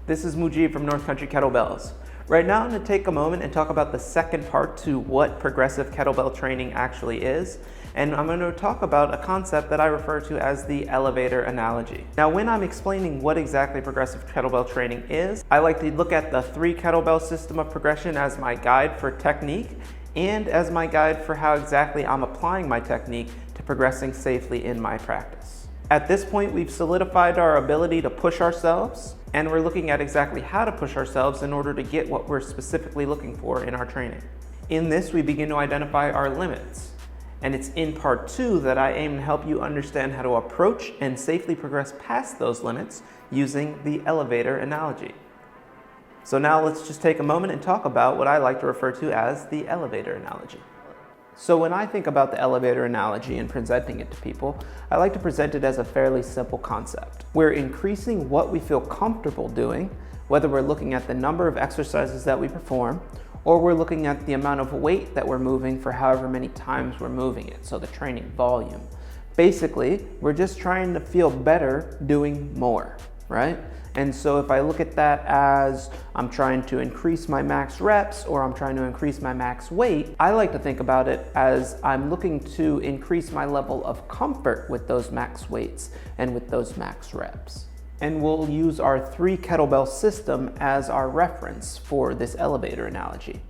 This is Mujib from North Country Kettlebells. Right now I'm going to take a moment and talk about the second part to what progressive kettlebell training actually is. And I'm going to talk about a concept that I refer to as the elevator analogy. Now, when I'm explaining what exactly progressive kettlebell training is, I like to look at the 3 kettlebell system of progression as my guide for technique and as my guide for how exactly I'm applying my technique to progressing safely in my practice. At this point, we've solidified our ability to push ourselves, and we're looking at exactly how to push ourselves in order to get what we're specifically looking for in our training. In this, we begin to identify our limits. And it's in part 2 that I aim to help you understand how to approach and safely progress past those limits using the elevator analogy. So now let's just take a moment and talk about what I like to refer to as the elevator analogy. So when I think about the elevator analogy and presenting it to people, I like to present it as a fairly simple concept. We're increasing what we feel comfortable doing, whether we're looking at the number of exercises that we perform, or we're looking at the amount of weight that we're moving for however many times we're moving it, so the training volume. Basically, we're just trying to feel better doing more, right? And so if I look at that as I'm trying to increase my max reps or I'm trying to increase my max weight, I like to think about it as I'm looking to increase my level of comfort with those max weights and with those max reps. And we'll use our 3 kettlebell system as our reference for this elevator analogy.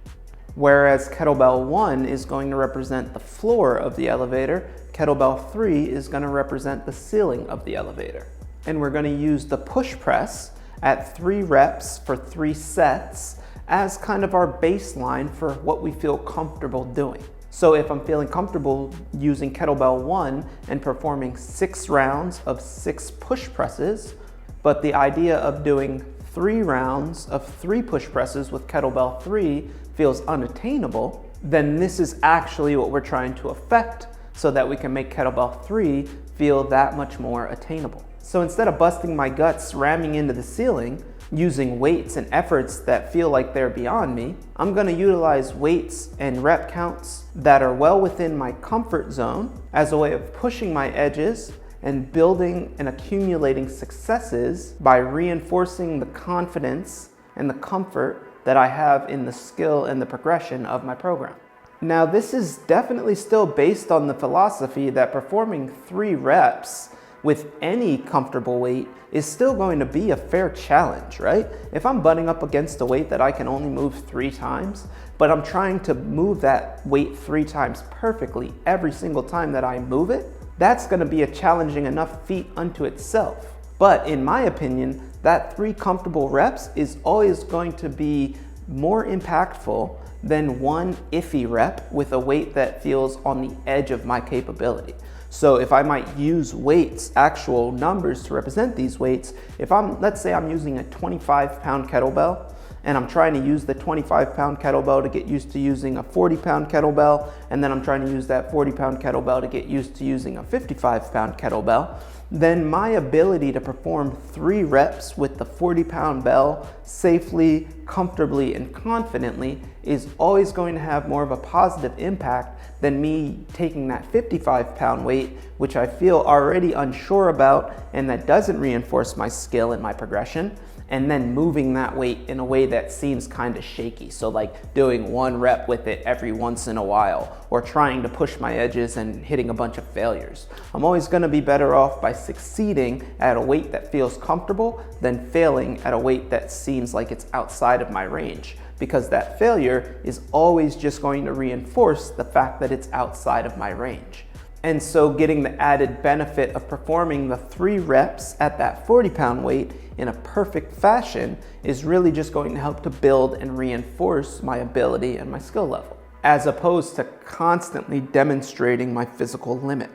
Whereas kettlebell 1 is going to represent the floor of the elevator, kettlebell 3 is going to represent the ceiling of the elevator. And we're going to use the push press at 3 reps for 3 sets as kind of our baseline for what we feel comfortable doing. So if I'm feeling comfortable using kettlebell 1 and performing 6 rounds of 6 push presses, but the idea of doing 3 rounds of 3 push presses with kettlebell 3 feels unattainable, then this is actually what we're trying to affect so that we can make kettlebell 3 feel that much more attainable. So instead of busting my guts ramming into the ceiling, using weights and efforts that feel like they're beyond me, I'm going to utilize weights and rep counts that are well within my comfort zone as a way of pushing my edges and building and accumulating successes by reinforcing the confidence and the comfort that I have in the skill and the progression of my program. Now, this is definitely still based on the philosophy that performing 3 reps with any comfortable weight is still going to be a fair challenge, right? If I'm butting up against a weight that I can only move 3 times, but I'm trying to move that weight 3 times perfectly every single time that I move it, that's gonna be a challenging enough feat unto itself. But in my opinion, that 3 comfortable reps is always going to be more impactful than 1 iffy rep with a weight that feels on the edge of my capability. So if I might use weights, actual numbers to represent these weights, let's say I'm using a 25-pound kettlebell and I'm trying to use the 25-pound kettlebell to get used to using a 40-pound kettlebell, and then I'm trying to use that 40-pound kettlebell to get used to using a 55-pound kettlebell, then my ability to perform 3 reps with the 40-pound bell safely, comfortably, and confidently is always going to have more of a positive impact than me taking that 55-pound weight, which I feel already unsure about and that doesn't reinforce my skill and my progression, and then moving that weight in a way that seems kind of shaky. So like doing 1 rep with it every once in a while, or trying to push my edges and hitting a bunch of failures. I'm always gonna be better off by succeeding at a weight that feels comfortable than failing at a weight that seems like it's outside of my range, because that failure is always just going to reinforce the fact that it's outside of my range. And so getting the added benefit of performing the 3 reps at that 40-pound weight in a perfect fashion is really just going to help to build and reinforce my ability and my skill level, as opposed to constantly demonstrating my physical limit.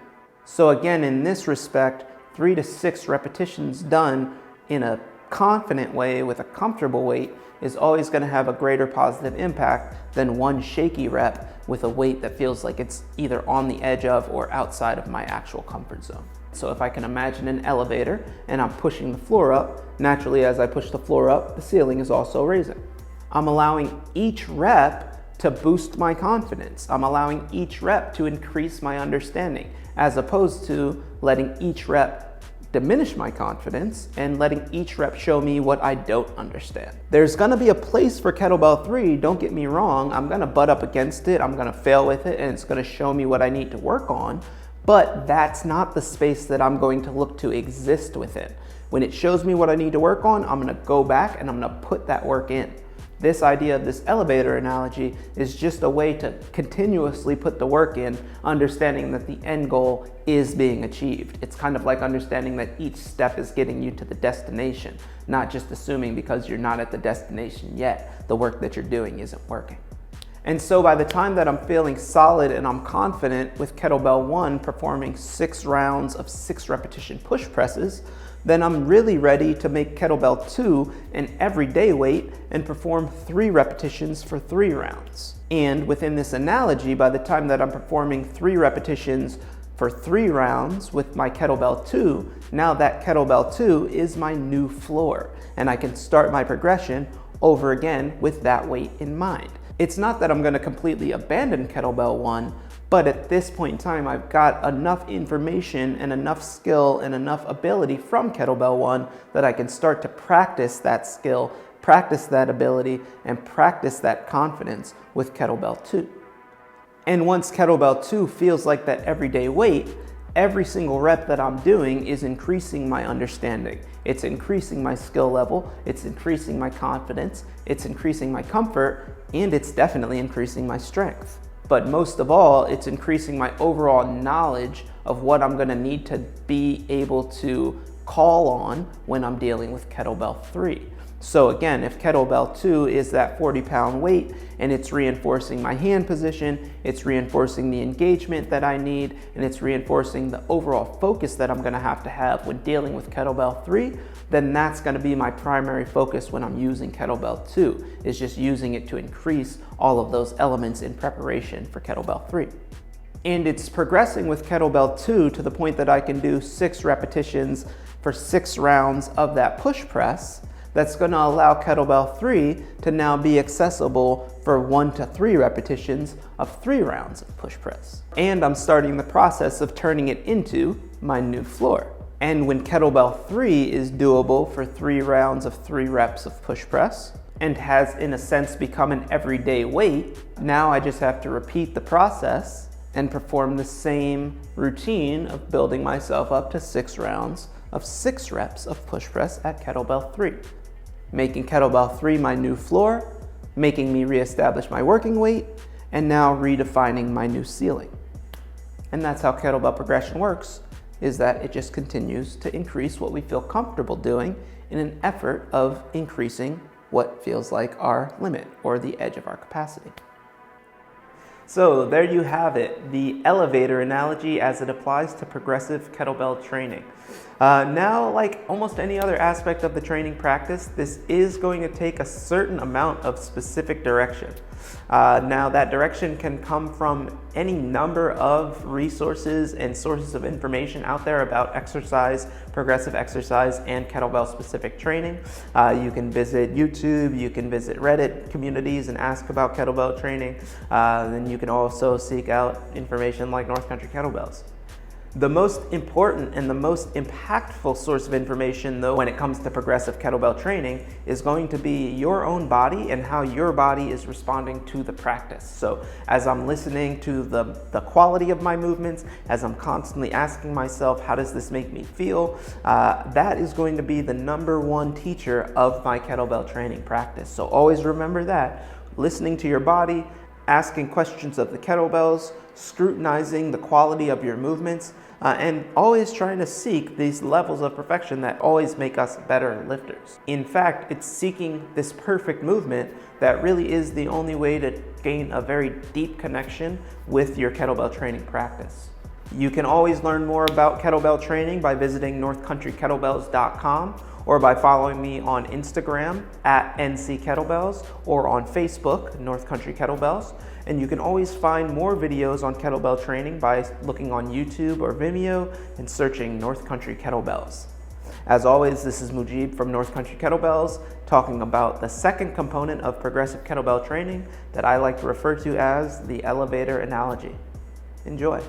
So again, in this respect, 3 to 6 repetitions done in a confident way with a comfortable weight is always going to have a greater positive impact than 1 shaky rep with a weight that feels like it's either on the edge of or outside of my actual comfort zone. So if I can imagine an elevator and I'm pushing the floor up, naturally as I push the floor up, the ceiling is also raising. I'm allowing each rep to boost my confidence. I'm allowing each rep to increase my understanding, as opposed to letting each rep diminish my confidence and letting each rep show me what I don't understand. There's gonna be a place for kettlebell 3, don't get me wrong. I'm gonna butt up against it, I'm gonna fail with it, and it's gonna show me what I need to work on, but that's not the space that I'm going to look to exist within. When it shows me what I need to work on, I'm gonna go back and I'm gonna put that work in. This idea of this elevator analogy is just a way to continuously put the work in, understanding that the end goal is being achieved. It's kind of like understanding that each step is getting you to the destination, not just assuming because you're not at the destination yet, the work that you're doing isn't working. And so by the time that I'm feeling solid and I'm confident with kettlebell 1 performing 6 rounds of 6 repetition push presses, then I'm really ready to make kettlebell 2 an everyday weight and perform 3 repetitions for 3 rounds. And within this analogy, by the time that I'm performing 3 repetitions for 3 rounds with my kettlebell 2, now that kettlebell 2 is my new floor, and I can start my progression over again with that weight in mind. It's not that I'm going to completely abandon kettlebell 1, but at this point in time, I've got enough information and enough skill and enough ability from kettlebell 1 that I can start to practice that skill, practice that ability, and practice that confidence with kettlebell 2. And once kettlebell 2 feels like that everyday weight, every single rep that I'm doing is increasing my understanding. It's increasing my skill level, it's increasing my confidence, it's increasing my comfort, and it's definitely increasing my strength. But most of all, it's increasing my overall knowledge of what I'm gonna need to be able to call on when I'm dealing with kettlebell 3. So again, if kettlebell 2 is that 40-pound weight and it's reinforcing my hand position, it's reinforcing the engagement that I need, and it's reinforcing the overall focus that I'm gonna have when dealing with kettlebell 3, then that's gonna be my primary focus when I'm using kettlebell 2, is just using it to increase all of those elements in preparation for kettlebell 3. And it's progressing with kettlebell 2 to the point that I can do 6 repetitions for 6 rounds of that push press. That's going to allow kettlebell 3 to now be accessible for 1 to 3 repetitions of 3 rounds of push press. And I'm starting the process of turning it into my new floor. And when kettlebell 3 is doable for 3 rounds of 3 reps of push press and has in a sense become an everyday weight, now I just have to repeat the process and perform the same routine of building myself up to 6 rounds of 6 reps of push press at kettlebell 3. Making kettlebell 3 my new floor, making me reestablish my working weight, and now redefining my new ceiling. And that's how kettlebell progression works, is that it just continues to increase what we feel comfortable doing in an effort of increasing what feels like our limit or the edge of our capacity. So there you have it, the elevator analogy as it applies to progressive kettlebell training. Now, like almost any other aspect of the training practice, this is going to take a certain amount of specific direction. Now that direction can come from any number of resources and sources of information out there about exercise, progressive exercise, and kettlebell specific training. You can visit YouTube, you can visit Reddit communities and ask about kettlebell training. Then you can also seek out information like North Country Kettlebells. The most important and the most impactful source of information, though, when it comes to progressive kettlebell training is going to be your own body and how your body is responding to the practice. So as I'm listening to the quality of my movements, as I'm constantly asking myself, how does this make me feel? That is going to be the #1 teacher of my kettlebell training practice. So always remember that, listening to your body, asking questions of the kettlebells, scrutinizing the quality of your movements, and always trying to seek these levels of perfection that always make us better lifters. In fact, it's seeking this perfect movement that really is the only way to gain a very deep connection with your kettlebell training practice. You can always learn more about kettlebell training by visiting northcountrykettlebells.com or by following me on Instagram at NC Kettlebells or on Facebook, North Country Kettlebells. And you can always find more videos on kettlebell training by looking on YouTube or Vimeo and searching North Country Kettlebells. As always, this is Mujib from North Country Kettlebells talking about the second component of progressive kettlebell training that I like to refer to as the elevator analogy. Enjoy.